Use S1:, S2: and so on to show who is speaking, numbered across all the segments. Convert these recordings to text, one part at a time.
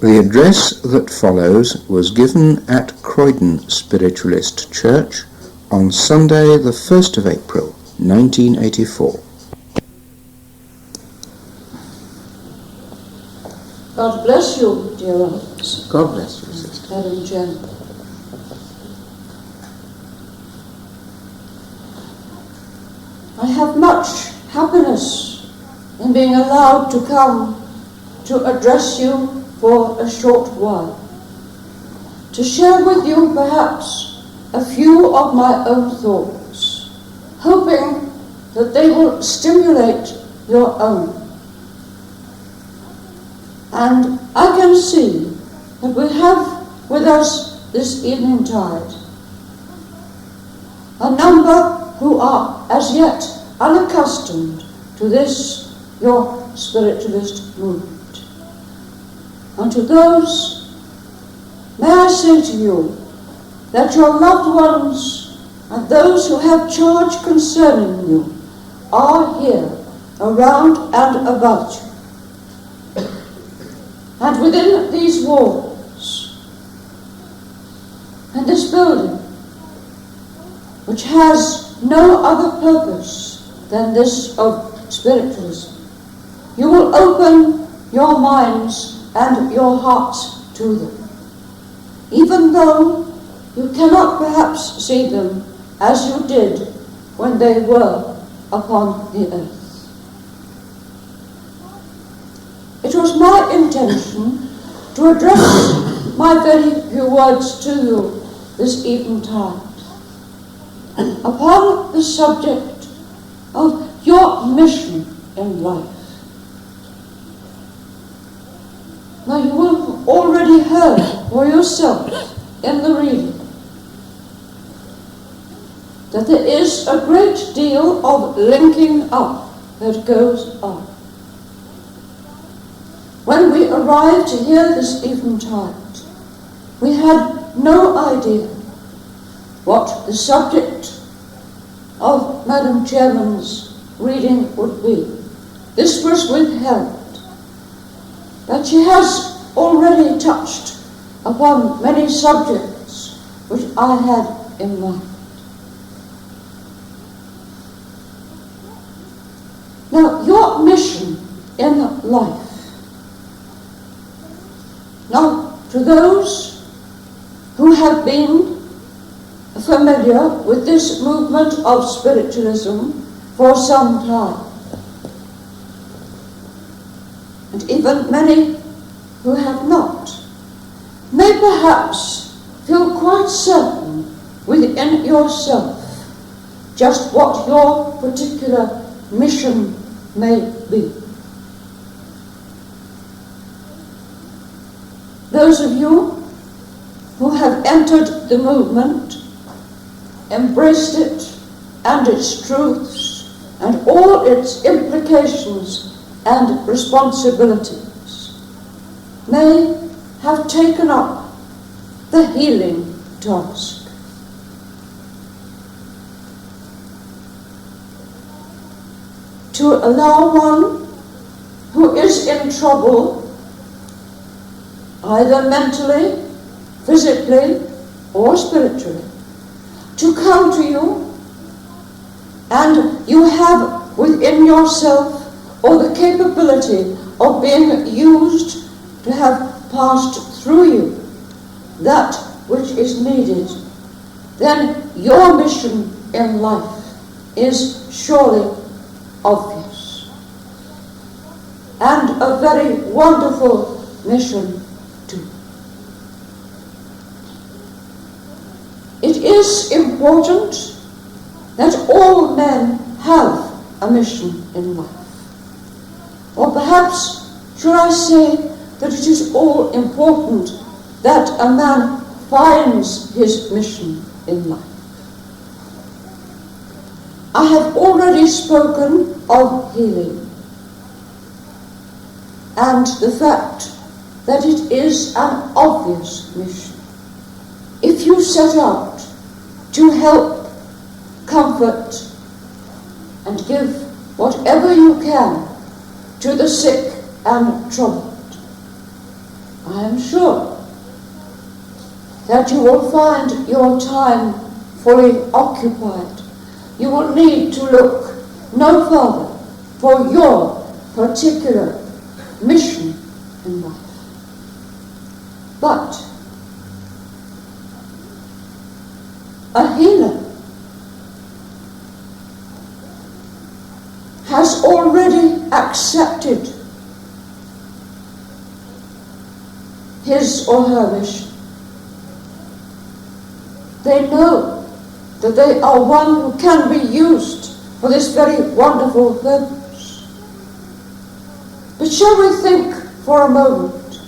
S1: The address that follows was given at Croydon Spiritualist Church on Sunday the 1st of April 1984.
S2: God bless you, dear ones.
S1: God bless you, sister.
S2: Madam Jen. I have much happiness in being allowed to come to address you for a short while, to share with you perhaps a few of my own thoughts, hoping that they will stimulate your own. And I can see that we have with us this evening tide a number who are as yet unaccustomed to this, your spiritualist movement. And to those, may I say to you that your loved ones and those who have charge concerning you are here, around and about you. And within these walls, and this building, which has no other purpose than this of spiritualism, you will open your minds and your hearts to them, even though you cannot perhaps see them as you did when they were upon the earth. It was my intention to address my very few words to you this eventide upon the subject of your mission in life. Now you will have already heard for yourself in the reading that there is a great deal of linking up that goes on. When we arrived here this eventide, we had no idea what the subject of Madam Chairman's reading would be. This was withheld, but she has already touched upon many subjects which I had in mind. Now, your mission in life. Now, to those who have been familiar with this movement of spiritualism for some time, and even many who have not, may perhaps feel quite certain within yourself just what your particular mission may be. Those of you who have entered the movement, embraced it and its truths and all its implications and responsibilities, may have taken up the healing task. To allow one who is in trouble, either mentally, physically, or spiritually, to come to you, and you have within yourself all the capability of being used to have passed through you that which is needed, then your mission in life is surely obvious, and a very wonderful mission too. It is important that all men have a mission in life. Or perhaps, should I say that it is all important that a man finds his mission in life. I have already spoken of healing and the fact that it is an obvious mission. If you set out to help, comfort, and give whatever you can to the sick and troubled, I am sure that you will find your time fully occupied. You will need to look no further for your particular mission in life. But a healer has already accepted his or her mission. They know that they are one who can be used for this very wonderful purpose. But shall we think for a moment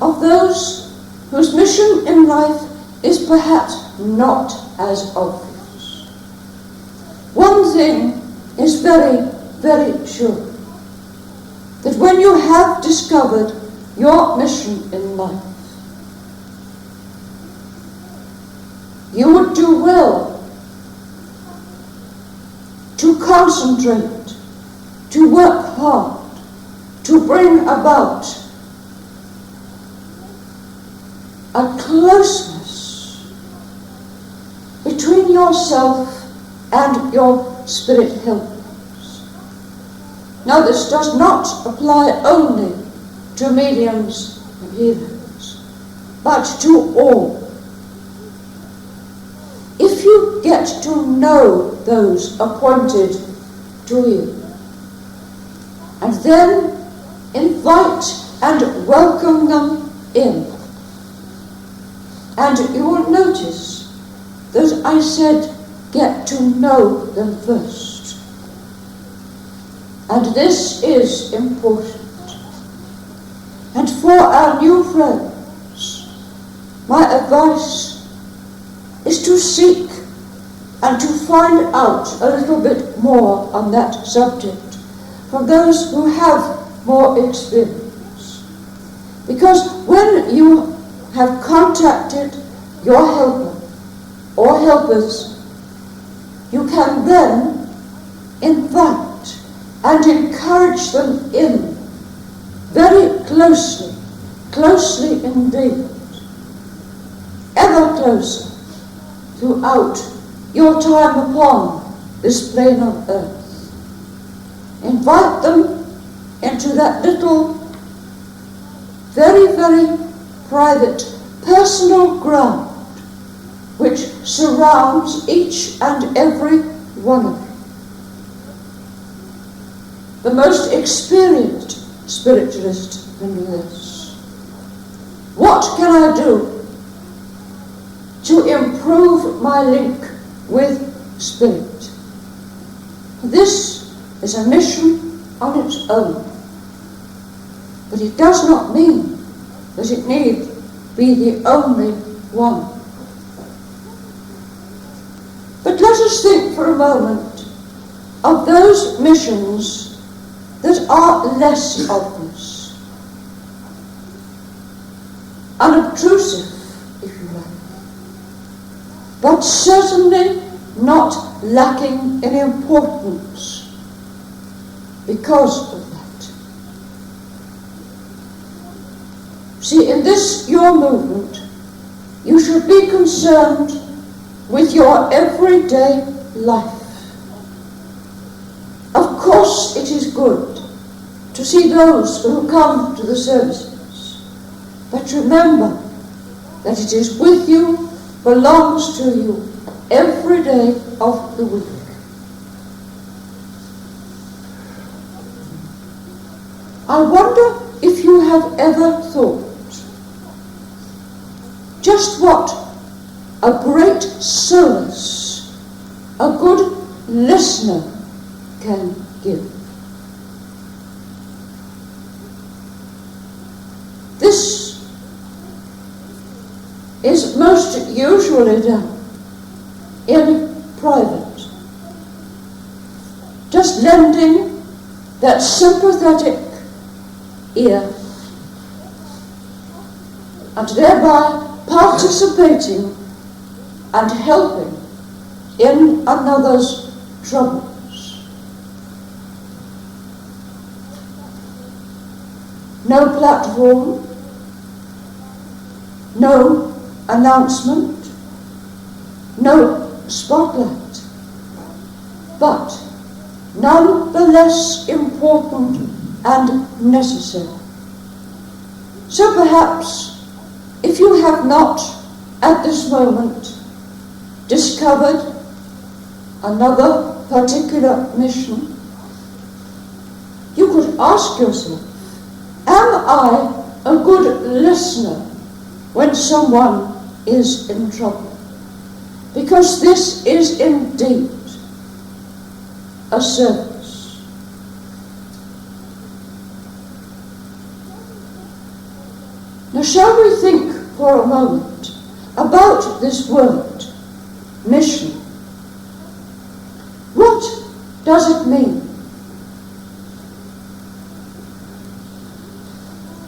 S2: of those whose mission in life is perhaps not as obvious? One thing is very, very sure, that when you have discovered your mission in life, you would do well to concentrate, to work hard, to bring about a closeness between yourself and your spirit helpers. Now, this does not apply only to mediums and healers, but to all. If you get to know those appointed to you, and then invite and welcome them in, and you will notice that I said get to know them first. And this is important. And for our new friends, my advice is to seek and to find out a little bit more on that subject from those who have more experience. Because when you have contacted your helper or helpers, you can then invite and encourage them in very closely, closely indeed, ever closer throughout your time upon this plane of earth. Invite them into that little, very, very private, personal ground which surrounds each and every one of you. The most experienced spiritualist can do this. What can I do to improve my link with spirit? This is a mission on its own, but it does not mean that it need be the only one. But let us think for a moment of those missions that are less obvious, unobtrusive, if you like, but certainly not lacking in importance because of that. See, in this your movement, you should be concerned with your everyday life. Of course, it is good to see those who come to the services, but remember that it is with you, belongs to you, every day of the week. I wonder if you have ever thought just what a great solace a good listener can give. This is most usually done in private, just lending that sympathetic ear and thereby participating and helping in another's troubles. no platform, no announcement, no spotlight, but none the less important and necessary. So perhaps, if you have not at this moment discovered another particular mission, you could ask yourself, am I a good listener when someone is in trouble? Because this is indeed a service. Now shall we think for a moment about this word, mission? What does it mean?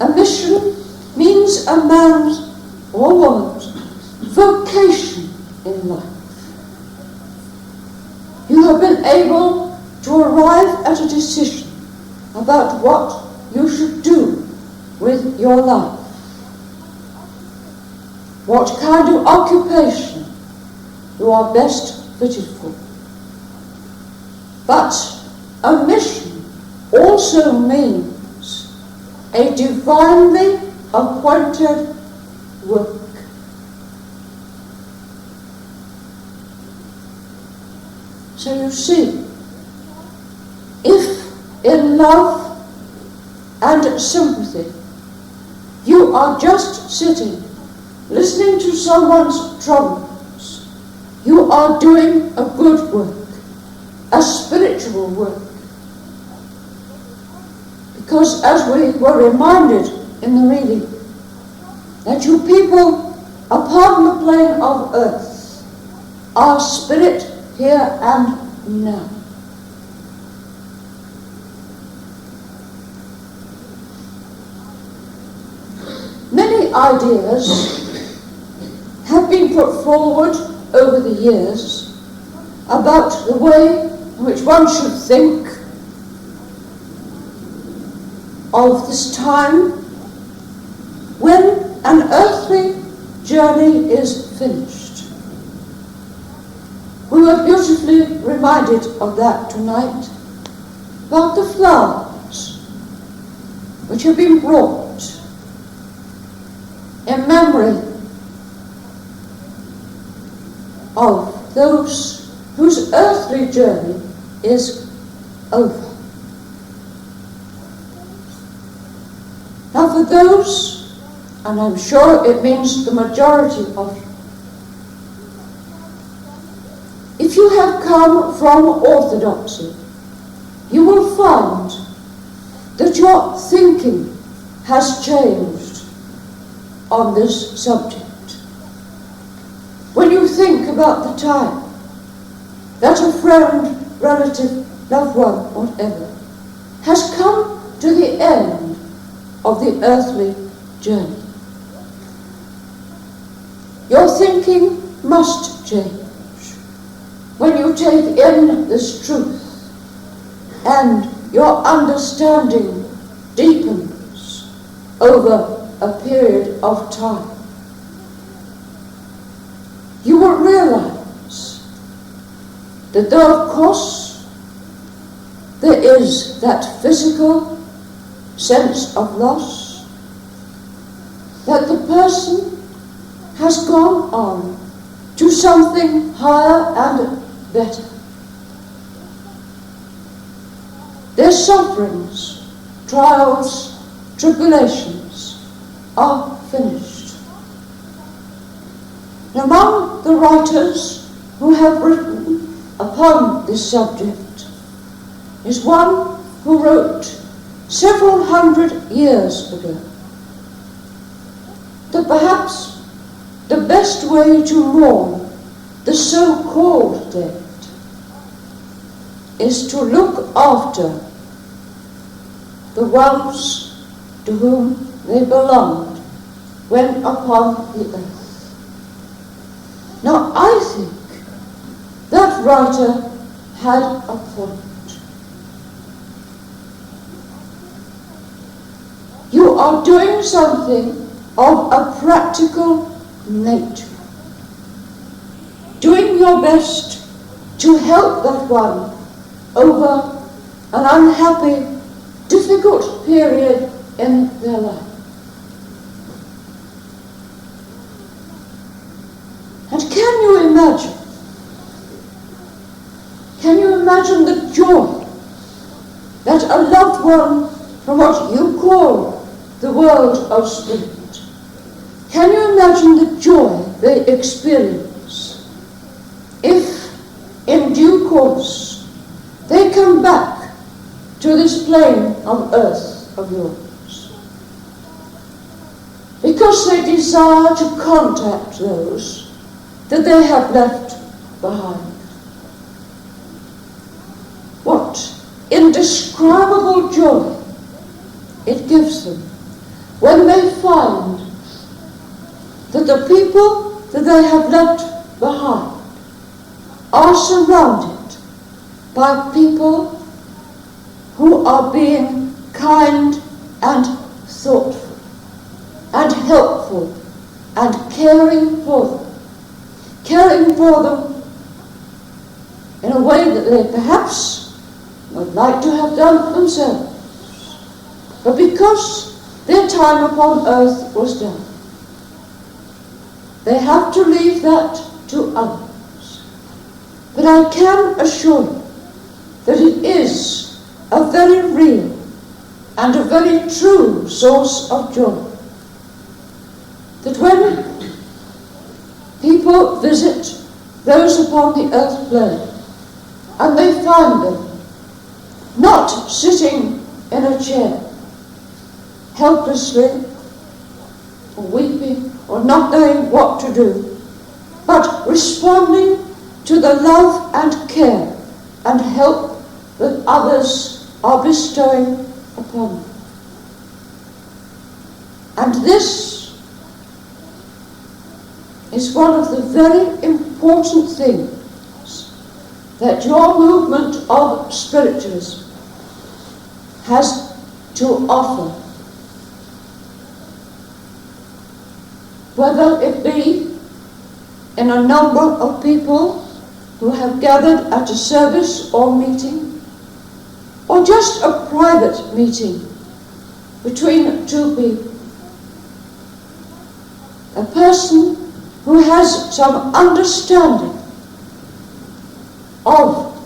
S2: A mission means a man's or woman's vocation in life. You have been able to arrive at a decision about what you should do with your life. What kind of occupation you are best fitted for. But a mission also means a divinely appointed work. So you see, if in love and sympathy you are just sitting, listening to someone's troubles, you are doing a good work, a spiritual work. Because as we were reminded in the reading, that you people upon the plane of earth are spirit here and now. Many ideas have been put forward over the years about the way in which one should think of this time when an earthly journey is finished. We were beautifully reminded of that tonight, about the flowers which have been brought in memory of those whose earthly journey is over. Now for those, and I'm sure it means the majority of you, if you have come from orthodoxy, you will find that your thinking has changed on this subject. When you think about the time that a friend, relative, loved one, whatever, has come to the end of the earthly journey, your thinking must change when you take in this truth and your understanding deepens over a period of time. You will realize that though of course there is that physical sense of loss, that the person has gone on to something higher and better. Their sufferings, trials, tribulations are finished. Among the writers who have written upon this subject is one who wrote several hundred years ago that perhaps the best way to mourn the so-called dead is to look after the ones to whom they belonged when upon the earth. Now I think that writer had a point. you are doing something of a practical nature. Doing your best to help that one over an unhappy, difficult period in their life. And can you imagine the joy that a loved one from what you call the world of spirit, can you imagine the joy they experience if in due course they come back to this plane of earth of yours? Because they desire to contact those that they have left behind. What indescribable joy it gives them when they find that the people that they have left behind are surrounded by people who are being kind and thoughtful and helpful and caring for them in a way that they perhaps would like to have done themselves. But because their time upon earth was done, they have to leave that to others. But I can assure you that it is a very real and a very true source of joy. That when people visit those upon the earth plane and they find them not sitting in a chair, helplessly, or weeping, or not knowing what to do, but responding to the love and care and help that others are bestowing upon them. And this is one of the very important things that your movement of spiritualism has to offer, whether it be in a number of people who have gathered at a service or meeting, or just a private meeting between two people. A person who has some understanding of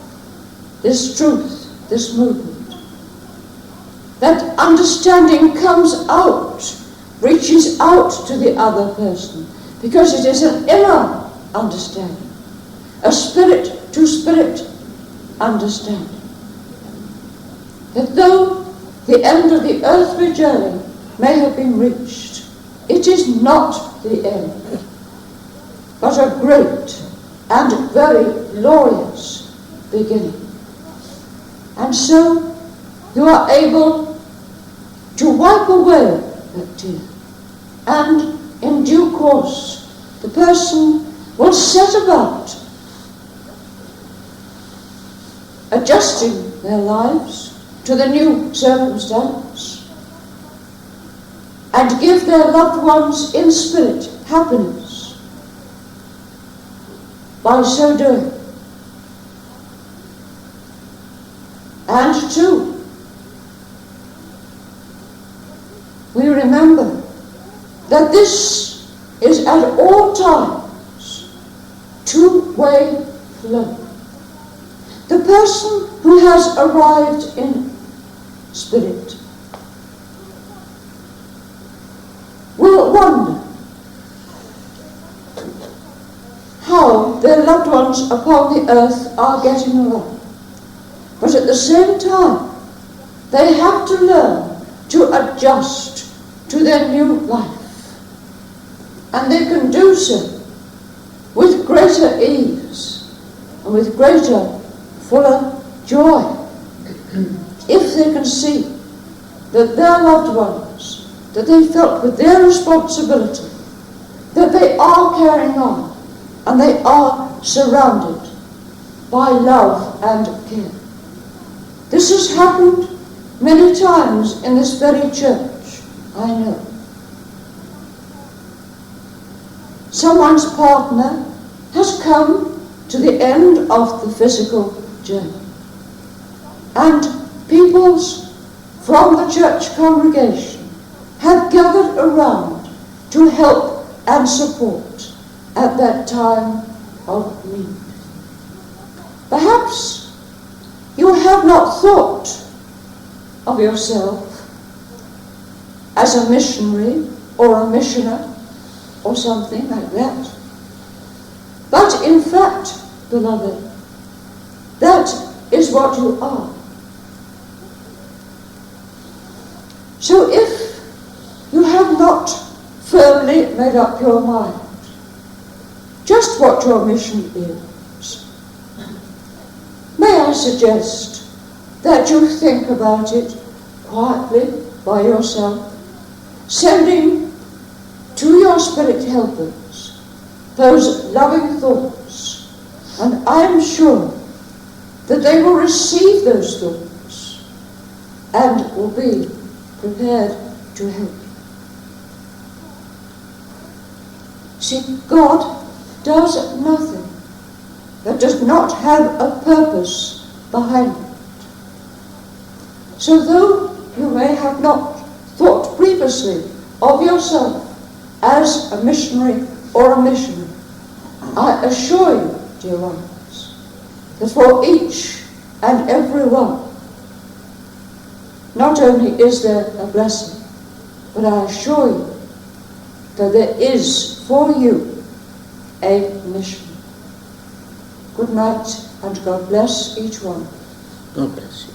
S2: this truth, this movement. That understanding comes out, reaches out to the other person, because it is an inner understanding, a spirit-to-spirit understanding. That though the end of the earthly journey may have been reached, it is not the end, but a great and very glorious beginning. And so you are able to wipe away that tear, and in due course the person will set about adjusting their lives to the new circumstance and give their loved ones in spirit happiness by so doing. And two, we remember that this is at all times two-way flow. The person who has arrived in spirit will wonder how their loved ones upon the earth are getting along. But at the same time, they have to learn to adjust to their new life. And they can do so with greater ease and with greater, fuller joy if they can see that their loved ones, that they felt with their responsibility, that they are carrying on and they are surrounded by love and care. This has happened many times in this very church, I know. Someone's partner has come to the end of the physical journey, and peoples from the church congregation have gathered around to help and support at that time of need. Perhaps you have not thought of yourself as a missionary or a missioner or something like that. But in fact, beloved, that is what you are. So if you have not firmly made up your mind just what your mission is, may I suggest that you think about it quietly by yourself, sending to your spirit helpers those loving thoughts, and I am sure that they will receive those thoughts and will be prepared to help you. See, God does nothing that does not have a purpose behind it. So though you may have not thought previously of yourself as a missionary or a missionary, I assure you, dear ones, that for each and every one, not only is there a blessing, but I assure you that there is for you a mission. Good night, and God bless each one.
S1: God bless you.